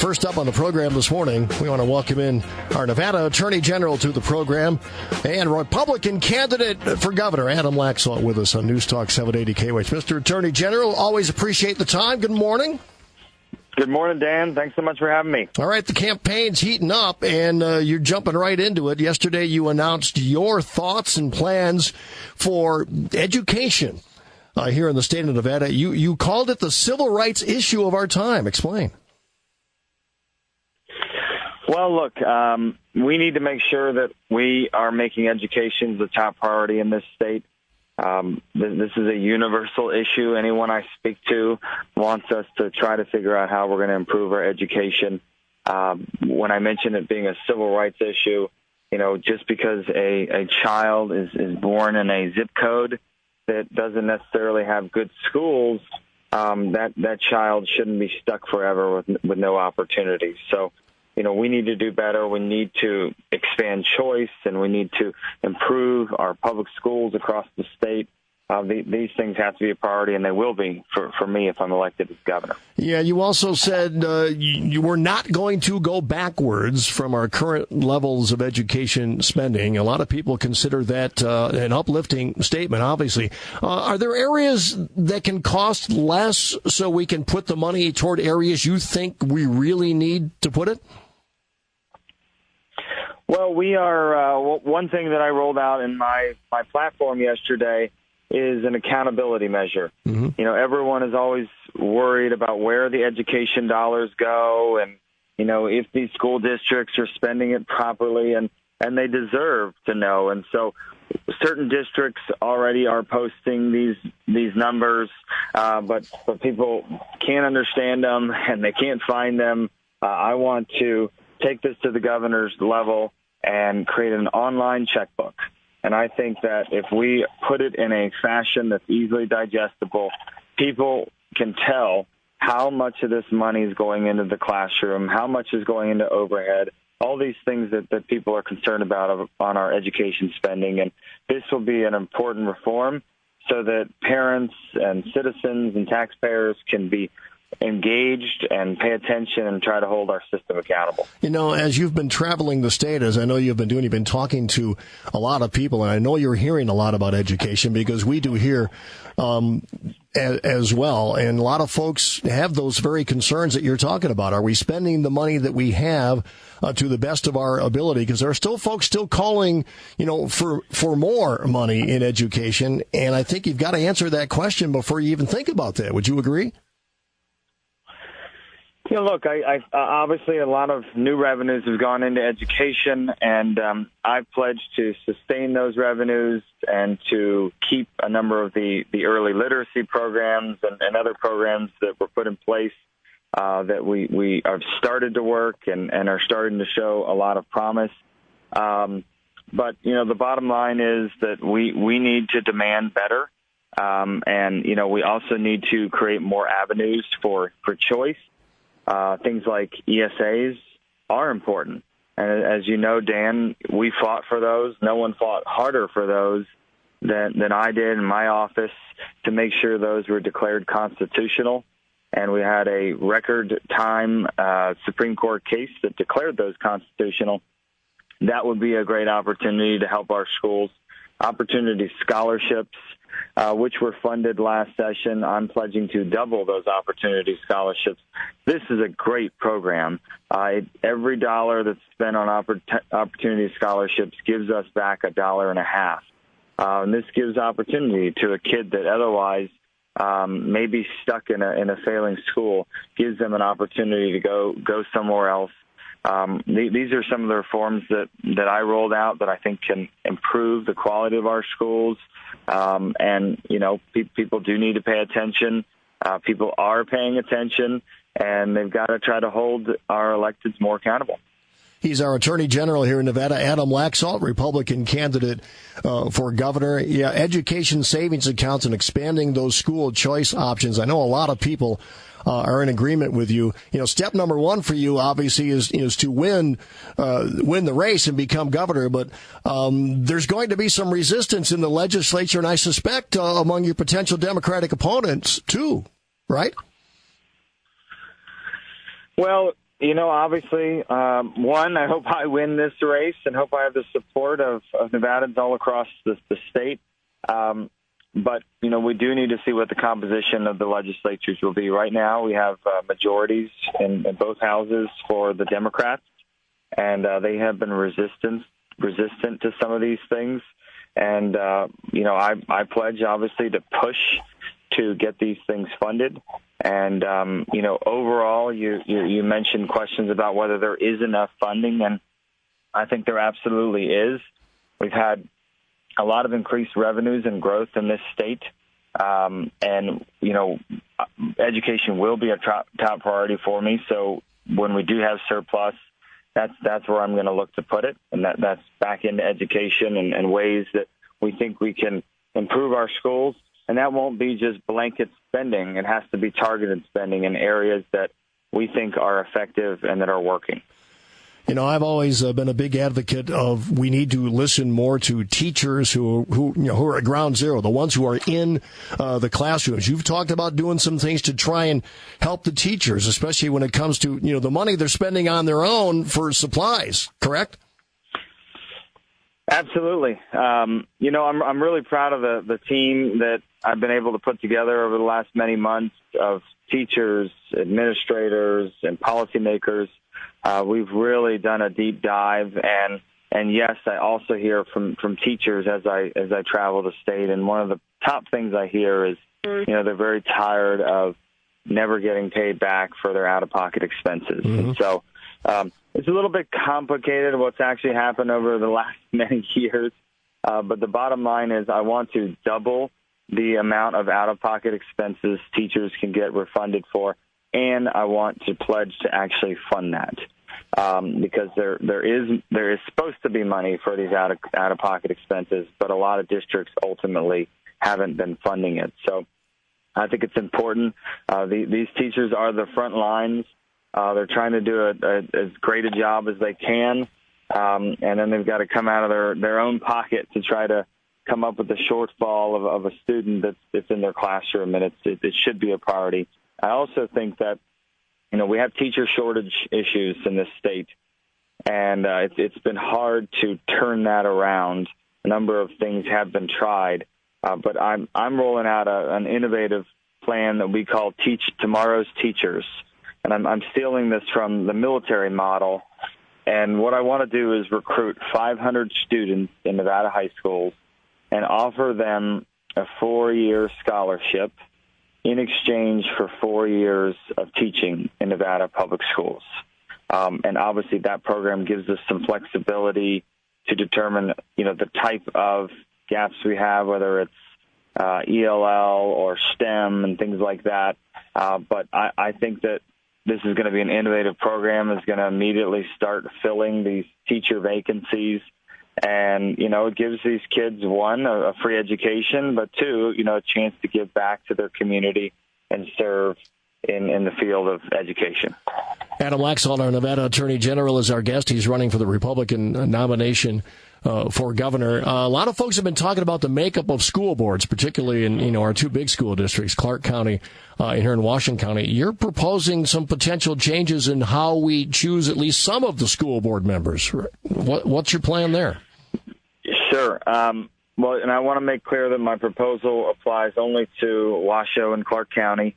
First up on the program this morning, we want to welcome in our Nevada Attorney General to the program and Republican candidate for governor, Adam Laxalt, with us on News Talk 780 KWH. Mr. Attorney General, always appreciate the time. Good morning. Good morning, Dan. Thanks so much for having me. All right, the campaign's heating up, and you're jumping right into it. Yesterday, you announced your thoughts and plans for education here in the state of Nevada. You called it the civil rights issue of our time. Explain. Well, look, we need to make sure that we are making education the top priority in this state. This is a universal issue. Anyone I speak to wants us to try to figure out how we're going to improve our education. When I mention it being a civil rights issue, just because a child is born in a zip code that doesn't necessarily have good schools, that child shouldn't be stuck forever with no opportunities. So, we need to do better. We need to expand choice, and we need to improve our public schools across the state. These things have to be a priority, and they will be for me if I'm elected as governor. Yeah, you also said you were not going to go backwards from our current levels of education spending. A lot of people consider that an uplifting statement, obviously. Are there areas that can cost less so we can put the money toward areas you think we really need to put it? Well, we are one thing that I rolled out in my platform yesterday is an accountability measure. Mm-hmm. Everyone is always worried about where the education dollars go and, if these school districts are spending it properly, and they deserve to know. And so certain districts already are posting these numbers, but people can't understand them and they can't find them. I want to take this to the governor's level and create an online checkbook. And I think that if we put it in a fashion that's easily digestible, people can tell how much of this money is going into the classroom, how much is going into overhead, all these things that people are concerned about on our education spending. And this will be an important reform so that parents and citizens and taxpayers can be engaged and pay attention and try to hold our system accountable. As you've been traveling the state, as I know you've been doing, you've been talking to a lot of people, and I know you're hearing a lot about education because we do here as well. And a lot of folks have those very concerns that you're talking about. Are we spending the money that we have to the best of our ability? Because there are still folks still calling, for more money in education. And I think you've got to answer that question before you even think about that. Would you agree? Look, I obviously a lot of new revenues have gone into education, and I've pledged to sustain those revenues and to keep a number of the early literacy programs and other programs that were put in place that we have started to work and are starting to show a lot of promise. But, the bottom line is that we need to demand better, and, we also need to create more avenues for choice. Things like ESAs are important. And as you know, Dan, we fought for those. No one fought harder for those than I did in my office to make sure those were declared constitutional. And we had a record time Supreme Court case that declared those constitutional. That would be a great opportunity to help our schools. Opportunity scholarships, which were funded last session. I'm pledging to double those opportunity scholarships. This is a great program. Every dollar that's spent on opportunity scholarships gives us back $1.50. And this gives opportunity to a kid that otherwise may be stuck in a failing school, gives them an opportunity to go somewhere else. These are some of the reforms that I rolled out that I think can improve the quality of our schools. And, people do need to pay attention. People are paying attention, and they've got to try to hold our electeds more accountable. He's our Attorney General here in Nevada, Adam Laxalt, Republican candidate for governor. Yeah, education savings accounts and expanding those school choice options. I know a lot of people are in agreement with you. Step number one for you, obviously, is to win the race and become governor. But there's going to be some resistance in the legislature, and I suspect among your potential Democratic opponents too, right? Well, Obviously, one, I hope I win this race and hope I have the support of Nevadans all across the state. But, we do need to see what the composition of the legislatures will be. Right now, we have majorities in both houses for the Democrats, and they have been resistant to some of these things. And, I pledge, obviously, to push to get these things funded. And, overall, you mentioned questions about whether there is enough funding, and I think there absolutely is. We've had a lot of increased revenues and growth in this state. Education will be a top priority for me. So when we do have surplus, that's where I'm going to look to put it. And that's back into education and ways that we think we can improve our schools. And that won't be just blanket spending. It has to be targeted spending in areas that we think are effective and that are working. I've always been a big advocate of we need to listen more to teachers who are at ground zero, the ones who are in the classrooms. You've talked about doing some things to try and help the teachers, especially when it comes to, the money they're spending on their own for supplies, correct? Absolutely. I'm really proud of the team that I've been able to put together over the last many months of teachers, administrators, and policymakers. We've really done a deep dive, and yes, I also hear from teachers as I travel the state. And one of the top things I hear is, they're very tired of never getting paid back for their out-of-pocket expenses. Mm-hmm. And so it's a little bit complicated what's actually happened over the last many years. But the bottom line is I want to double the amount of out-of-pocket expenses teachers can get refunded for, and I want to pledge to actually fund that. Because there is supposed to be money for these out-of-pocket expenses, but a lot of districts ultimately haven't been funding it. So I think it's important. These teachers are the front lines. They're trying to do as great a job as they can, and then they've got to come out of their own pocket to try to come up with the shortfall of a student that's in their classroom, and it should be a priority. I also think that we have teacher shortage issues in this state, and it's been hard to turn that around. A number of things have been tried, but I'm rolling out an innovative plan that we call Teach Tomorrow's Teachers, and I'm stealing this from the military model. And what I want to do is recruit 500 students in Nevada high schools and offer them a 4-year scholarship in exchange for 4 years of teaching in Nevada public schools. And obviously that program gives us some flexibility to determine, the type of gaps we have, whether it's ELL or STEM and things like that. But I think that this is going to be an innovative program. It's going to immediately start filling these teacher vacancies. And, it gives these kids, one, a free education, but two, a chance to give back to their community and serve in the field of education. Adam Laxalt, our Nevada Attorney General, is our guest. He's running for the Republican nomination for governor. A lot of folks have been talking about the makeup of school boards, particularly in our two big school districts, Clark County and here in Washington County. You're proposing some potential changes in how we choose at least some of the school board members. What's your plan there? Sure. Well, and I want to make clear that my proposal applies only to Washoe and Clark County.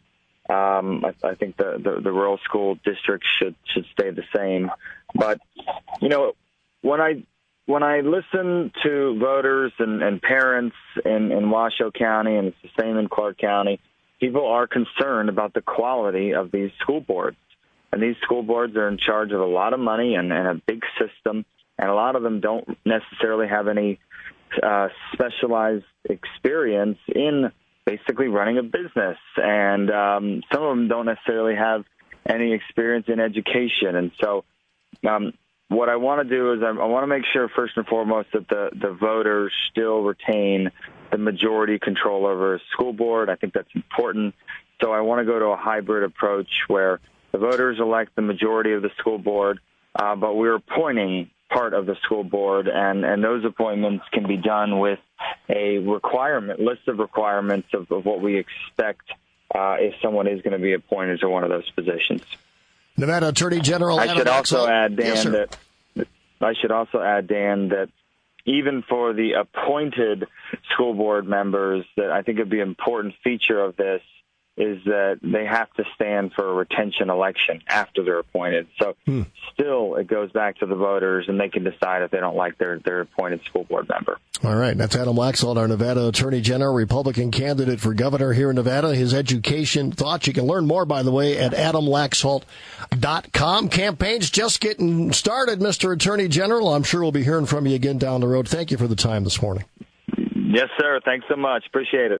I think the rural school districts should stay the same. But, when I listen to voters and parents in Washoe County, and it's the same in Clark County, people are concerned about the quality of these school boards. And these school boards are in charge of a lot of money and a big system, and a lot of them don't necessarily have any specialized experience in basically running a business. And some of them don't necessarily have any experience in education. And so what I want to do is I want to make sure, first and foremost, that the voters still retain the majority control over a school board. I think that's important. So I want to go to a hybrid approach where the voters elect the majority of the school board, but we're appointing part of the school board, and those appointments can be done with a list of requirements of what we expect if someone is going to be appointed to one of those positions. Nevada Attorney General I Adam should also Laxalt. add, Dan, Yes, sir. that even for the appointed school board members, that I think would be an important feature of this is that they have to stand for a retention election after they're appointed. So still, it goes back to the voters, and they can decide if they don't like their appointed school board member. All right. That's Adam Laxalt, our Nevada Attorney General, Republican candidate for governor here in Nevada. His education thoughts. You can learn more, by the way, at adamlaxalt.com. Campaign's just getting started, Mr. Attorney General. I'm sure we'll be hearing from you again down the road. Thank you for the time this morning. Yes, sir. Thanks so much. Appreciate it.